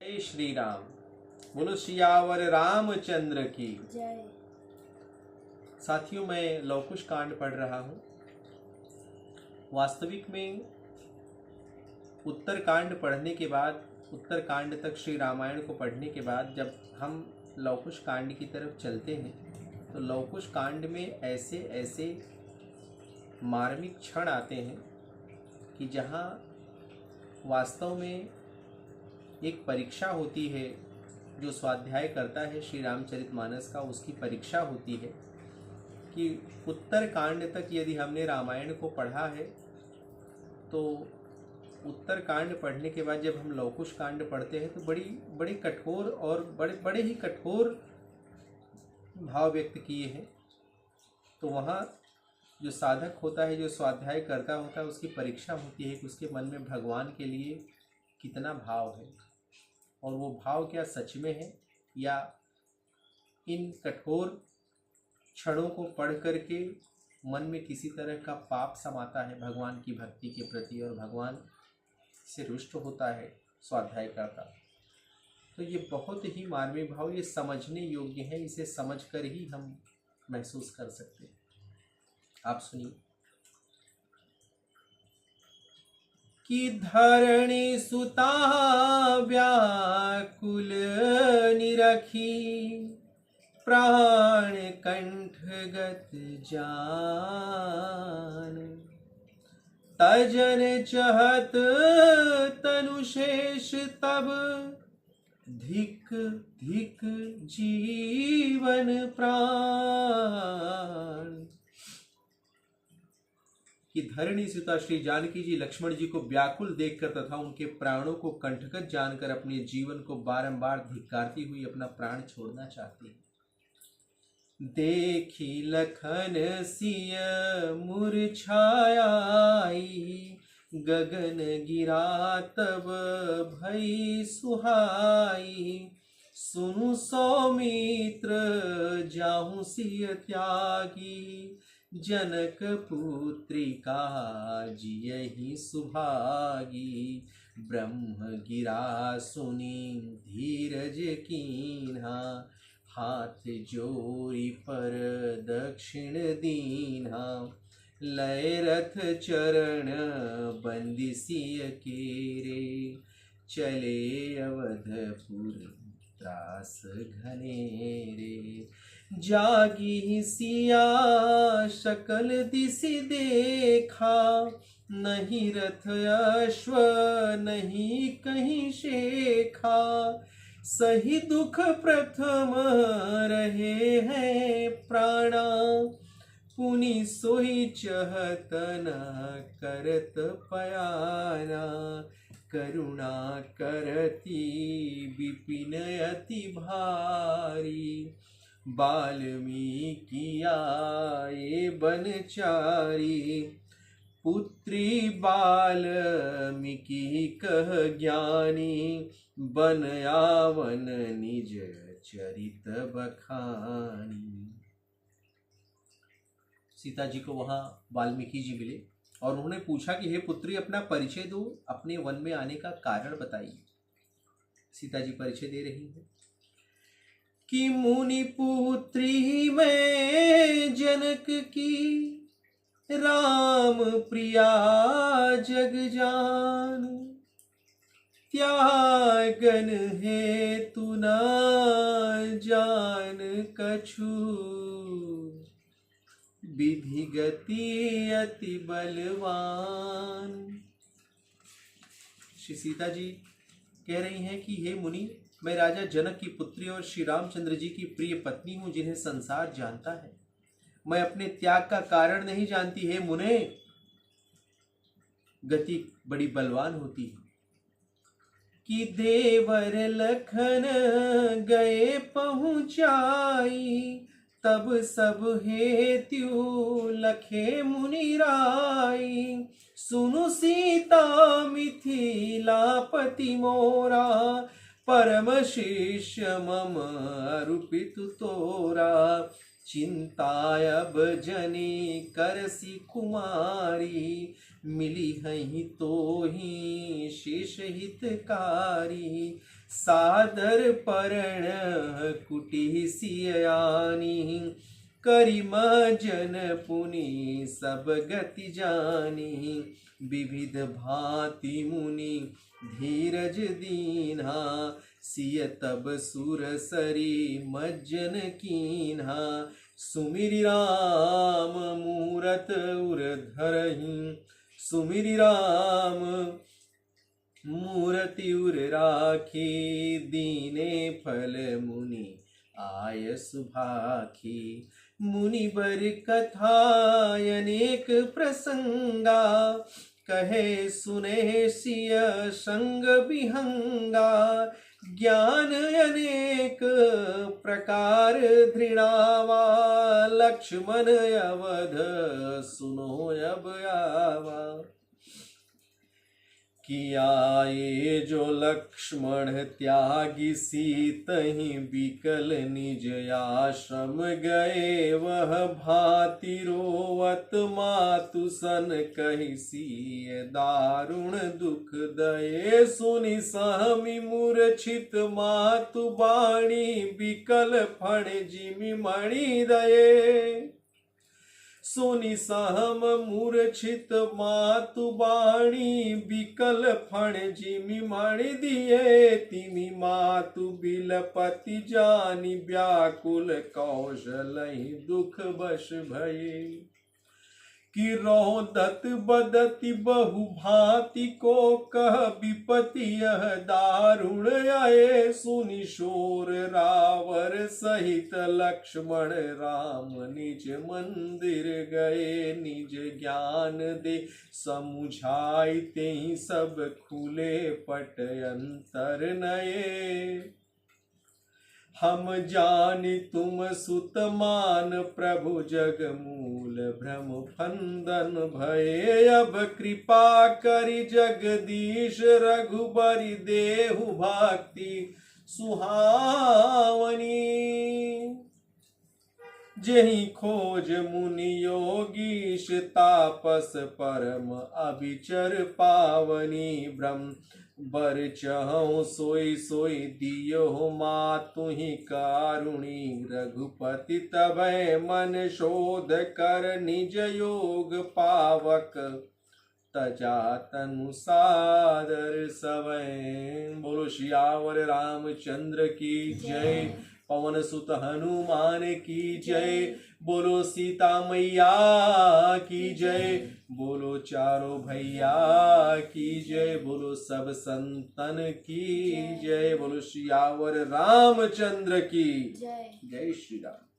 जय श्री राम। बोलो सियावर रामचंद्र की जय। साथियों, मैं लवकुश कांड पढ़ रहा हूँ। वास्तविक में उत्तरकांड पढ़ने के बाद, उत्तरकांड तक श्री रामायण को पढ़ने के बाद जब हम लवकुश कांड की तरफ चलते हैं तो लवकुश कांड में ऐसे ऐसे मार्मिक क्षण आते हैं कि जहाँ वास्तव में एक परीक्षा होती है। जो स्वाध्याय करता है श्री रामचरितमानस का, उसकी परीक्षा होती है कि उत्तरकांड तक यदि हमने रामायण को पढ़ा है तो उत्तरकांड पढ़ने के बाद जब हम लवकुश कांड पढ़ते हैं तो बड़ी कठोर और बड़े ही कठोर भाव व्यक्त किए हैं। तो वहाँ जो साधक होता है, जो स्वाध्याय करता होता है, उसकी परीक्षा होती है कि उसके मन में भगवान के लिए कितना भाव है और वो भाव क्या सच में है, या इन कठोर क्षणों को पढ़ करके मन में किसी तरह का पाप समाता है भगवान की भक्ति के प्रति और भगवान से रुष्ट होता है स्वाध्याय करता। तो ये बहुत ही मार्मिक भाव, ये समझने योग्य है। इसे समझकर ही हम महसूस कर सकते हैं। आप सुनिए कि धरणी सुता व्याकुल निरखी, प्राण कंठगत जान, तजन चहत तनुशेष तब, धिक धिक जीवन प्राण। कि धरणी सुता श्री जानकी जी लक्ष्मण जी को व्याकुल देखकर तथा उनके प्राणों को कंठगत जानकर अपने जीवन को बारंबार धिक्कारती हुई अपना प्राण छोड़ना चाहती है। देखी लखन सिय मुरझाई, गगन गिरा तब भई सुहाई, सुनु सौमित्र जाहु सिय त्यागी, जनक पुत्रिका जियहि सुभागी। ब्रह्म गिरा सुनी धीरज कीन्हा, हाथ जोरी पर दक्षिण दीन्हा, लय रथ चरण बंदिसिय केरे, चले अवधपुर त्रास घनेरे। जागी सिया शकल दिशि देखा, नहीं रथ अश्व नहीं कहीं शेखा, सही दुख प्रथम रहे हैं प्राणा, पुनि सोई चहत न करत पयाना, करुणा करती विपिन अति भारी, वाल्मीकि आए बनचारी, पुत्री वाल्मीकि कह ज्ञानी, बन आवन निज चरित बखानी। सीता जी को वहां वाल्मीकि जी मिले और उन्होंने पूछा कि हे पुत्री, अपना परिचय दो, अपने वन में आने का कारण बताइए। सीता जी परिचय दे रही हैं कि मुनि पुत्री मैं जनक की, राम प्रिया जग जान, त्यागन हेतु न जान कछु, विधि गति अति बलवान। श्री सीता जी कह रही हैं कि हे मुनि, मैं राजा जनक की पुत्री और श्री रामचंद्र जी की प्रिय पत्नी हूं, जिन्हें संसार जानता है। मैं अपने त्याग का कारण नहीं जानती। हे मुने, गति बड़ी बलवान होती है। कि देवर लखन गए पहुंचाई, तब सब हेत्यु लखे मुनि राई, सुनु सीता मिथिलापति मोरा, परम शिष्य मम अर्पित तोरा, चिंता अब जनी करसी कुमारी, मिली हहीं तो ही शेष हितकारी। सादर परण कुटी सियानी, करिम जन पुनि सब गति जानी, विविध भांति मुनि धीरज दीन्हा, सिय तब सुर सरी मज्जन कीन्हा, सुमिरि राम मूरत उर धरहि, सुमिरि राम मूर्ति उर राखी, दीने फल मुनि आय सुभाखी, मुनि बर कथा अनेक प्रसंगा, कहे सुने सिय संग विहंगा, ज्ञान अनेक प्रकार धृणावा, लक्ष्मण अवध सुनो अब आवा, किया ये जो लक्ष्मण त्यागी सीतहि, बिकल निज आश्रम गए वह भांति रोवत, मातु सन कहि सिय दारुण दुख दये, सुनि सहमि मूर्छित मातु बाणी, बिकल फण जिमि मणि दये, सुनि सहम मूर्छित मातु बाणी, बिकल फण जिमि मणि दिए, तिमि मातु बिलपति जानि, व्याकुल कौशलहि दुख बश भये, कि रोदत बदति बहु भांति को कह, विपति यह दारुण आए, सुनि शोर रावर सहित लक्ष्मण राम, निज मंदिर गए, निज ज्ञान दे समुझाई, तेहि सब खुले पट अंतर नये, हम जानि तुम सुत मान, प्रभु जग मूल भ्रम फंदन भये, अब कृपा करि जगदीश, रघुबरि देहु भक्ति सुहावनी, जेहि खोज मुनि योगीश, तापस परम अभिचर पावनी, ब्रह्म बर चहु सोई सोई दियो मातुहि कारुणी, रघुपति तबै मन शोध कर, निज योग पावक तजा तनु सादर सवै। बोलो सियावर रामचंद्र की जय, पवन सुत हनुमान की जय, बोलो सीता मैया की जय, बोलो चारों भैया की जय, बोलो सब संतन की जय, बोलो सियावर रामचंद्र की जय। जय श्री राम।